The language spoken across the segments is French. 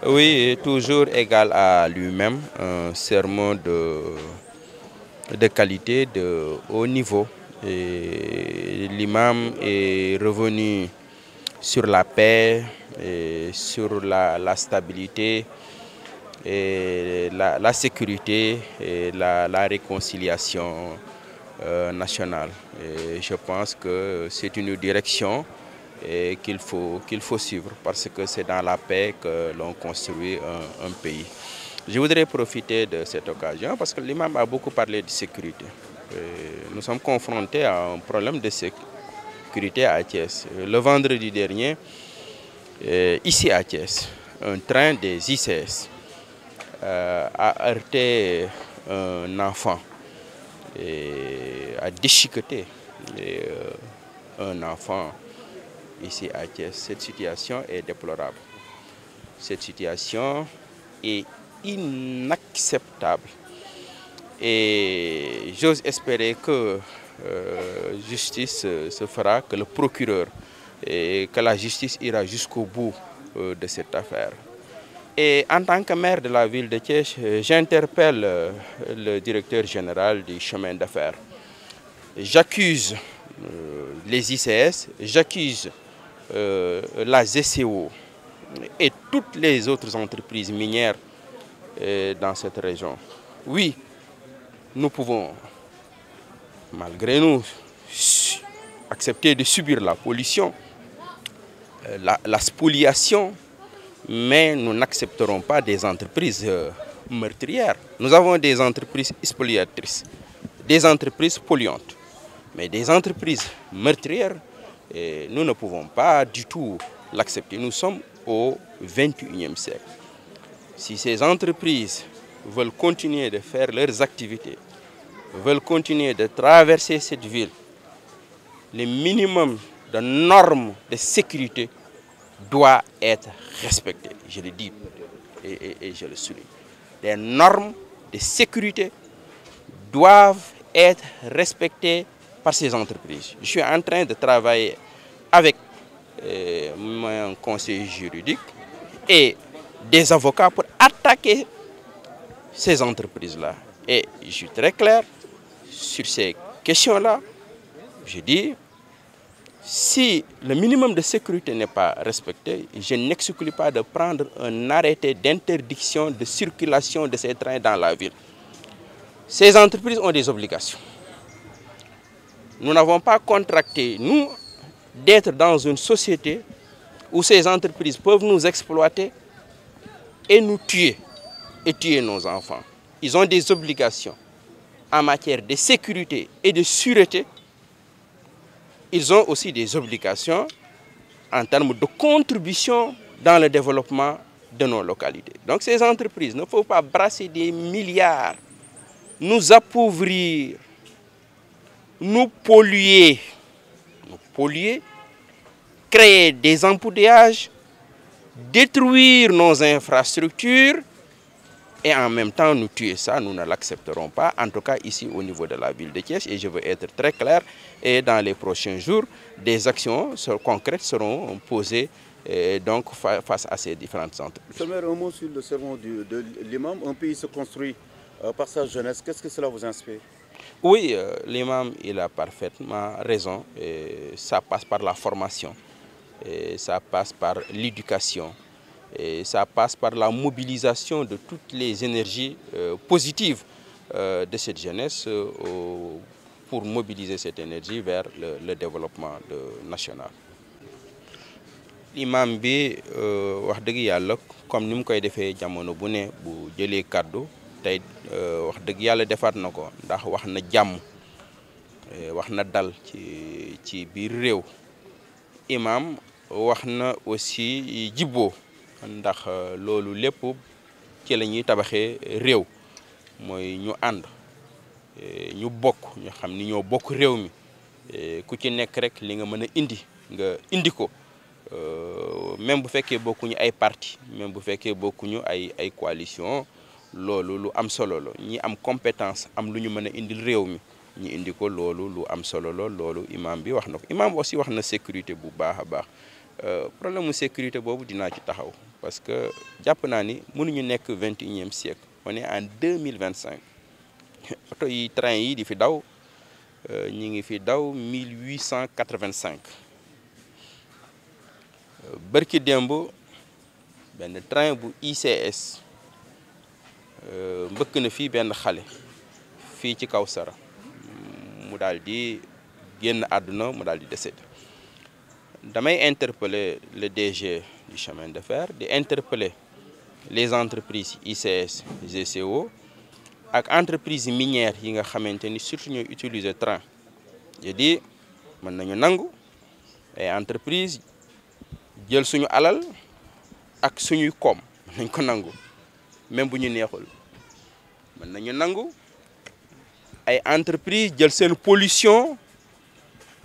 Oui, toujours égal à lui-même, un sermon de qualité, de haut niveau. Et l'imam est revenu sur la paix, et sur la stabilité, et la sécurité et la réconciliation nationale. Et je pense que c'est une direction qu'il faut suivre parce que c'est dans la paix que l'on construit un pays. Je voudrais profiter de cette occasion parce que l'imam a beaucoup parlé de sécurité. Nous sommes confrontés à un problème de sécurité à Thiès. Le vendredi dernier, ici à Thiès, un train des ICS a heurté un enfant et a déchiqueté un enfant ici à Thiès. Cette situation est déplorable. Cette situation est inacceptable. Et j'ose espérer que justice se fera, que le procureur et que la justice ira jusqu'au bout de cette affaire. Et en tant que maire de la ville de Thiès, j'interpelle le directeur général du chemin de fer. J'accuse les ICS, j'accuse la GCO et toutes les autres entreprises minières dans cette région. Oui, nous pouvons, malgré nous, accepter de subir la pollution, la spoliation, mais nous n'accepterons pas des entreprises meurtrières. Nous avons des entreprises spoliatrices, des entreprises polluantes, mais des entreprises meurtrières, nous ne pouvons pas du tout l'accepter. Nous sommes au XXIe siècle. Si ces entreprises veulent continuer de faire leurs activités, veulent continuer de traverser cette ville, le minimum de normes de sécurité doit être respecté. Je le dis et je le souligne. Les normes de sécurité doivent être respectées par ces entreprises. Je suis en train de travailler avec mon conseiller juridique et des avocats pour attaquer ces entreprises-là. Et je suis très clair sur ces questions-là. Je dis, si le minimum de sécurité n'est pas respecté, je n'exclus pas de prendre un arrêté d'interdiction de circulation de ces trains dans la ville. Ces entreprises ont des obligations. Nous n'avons pas contracté, nous, d'être dans une société où ces entreprises peuvent nous exploiter et nous tuer, et tuer nos enfants. Ils ont des obligations en matière de sécurité et de sûreté. Ils ont aussi des obligations en termes de contribution dans le développement de nos localités. Donc ces entreprises ne faut pas brasser des milliards, nous appauvrir, nous polluer, créer des embouteillages, détruire nos infrastructures et en même temps nous tuer. Ça, nous ne l'accepterons pas, en tout cas ici au niveau de la ville de Thiès. Et je veux être très clair, et dans les prochains jours, des actions concrètes seront posées donc face à ces différentes entreprises. Monsieur le maire, un mot sur le sermon de l'imam. Un pays se construit par sa jeunesse. Qu'est-ce que cela vous inspire? Oui, l'imam, il a parfaitement raison. Et ça passe par la formation, et ça passe par l'éducation, et ça passe par la mobilisation de toutes les énergies positives de cette jeunesse pour mobiliser cette énergie vers le développement national. Imam bi wax dëgg yàlla comme ni mu koy defee jamono bu ne bu jëlee kàddu tey wax dëgg yàlla defaat na ko ndax wax na jàmm wax na dal ci biir réew. Imam wax na aussi jibboo ndax loolu lépp ci la ñuy tabaxee réew mooy ñu ànd ñu bokk ñu xam ni ñoo bokk réew mi ku ci nekk rek li nga mën a indi nga indi ko. Même bu fekkee bokkuñu ay parti, même bu fekkee bokkuñu ay coalition, loolu lu am solo la ñi am compétence am lu ñu mën a indil réew mi ñi indi ko loolu lu am solo la loolu imam bi wax na ko. Imam aussi wax na sécurité bu baax a baax problème mu sécurité boobu dinaa ci taxaw parce que jàpp naa ni mënuñu nekk 21e siècle on est en 2025 oto yi train yi di fi daw ñi ngi fi daw 1885 bërki démb benn train bu ICS mbëkk na fii benn xale fii ci Kawsara mu daal di génn àdduna mu daal di décédé damay interpeller le DG du chemin de fer di interpeller les entreprises ICS GCO ak entreprises minières yi nga xamante ni surtout ñooy utiliser train je dis mën nañu nangu ay entreprises jël suñu alal ak suñuy koom mën nañ ko nangu même bu ñu neexul mën nañu nangu ay entreprises jël seen pollution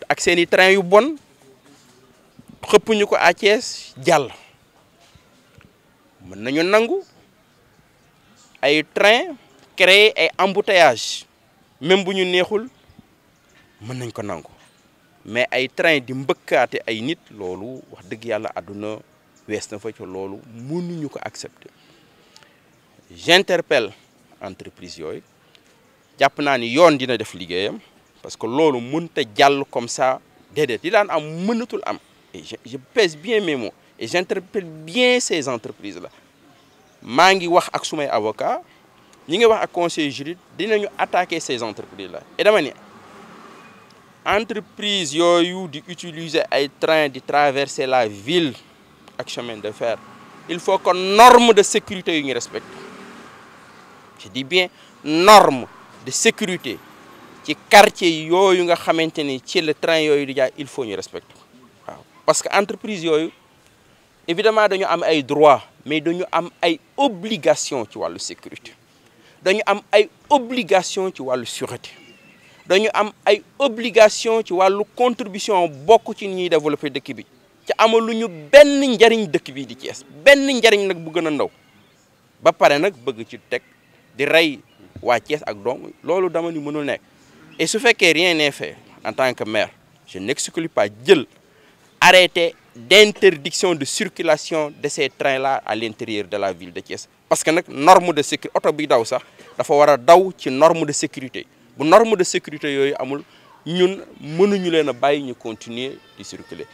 ak seeni train yu bon xëpp ñu ko à Thiès jàll mën nañu nangu ay train créer ay embouteillage même bu ñu neexul mën nañ ko nangu mais ay train di mbëkkaate ay nit loolu wax dëgg yàlla àdduna wees na fa ci loolu mënuñu ko accepter j'interpelle entreprise yooyu jàpp naa ni yoon dina def liggéeyam parce que loolu mënut a jàll comme ça déedéet li daan am mënatul am et je pèse bien mes mots et j'interpelle bien ces entreprises là maa ngi wax ak sumay avocat ñi ngi wax ak conseil juridique dinañu attaquer ces entreprises là et dama ni entreprise yooyu di utiliser ay train di traverser la ville ak chemin de fer il faut que norme de sécurité yu ñu respecte je dis bien norme de sécurité ci quartier yooyu nga xamante ni ci le train yooyu di jaay il faut ñu respecte waaw parce que entreprise yooyu évidemment dañu am ay droits mais dañu am ay obligations ci wàllu sécurité dañu am ay obligations ci wàllu sûreté dañu am ay obligations ci wàllu contribution bokk ci ñuy développer dëkk bi ci amaluñu benn njariñ dëkk bi di Thiès benn njariñ nag bu gën a ndaw ba pare nag bëgg ci teg di rey waa Thiès ak doom loolu dama ni mënul nekk et su fekkee rien n'est fait en tant que maire je n'exclus pas jël arrêté d'interdiction de circulation de ces trains-là à l'intérieur de la ville de Thiès parce que nag norme de sécurité oto bi daw sax dafa war a daw ci norme de sécurité bu norme de sécurité yooyu amul ñun mënuñu leen a bàyyi ñu continuer di circuler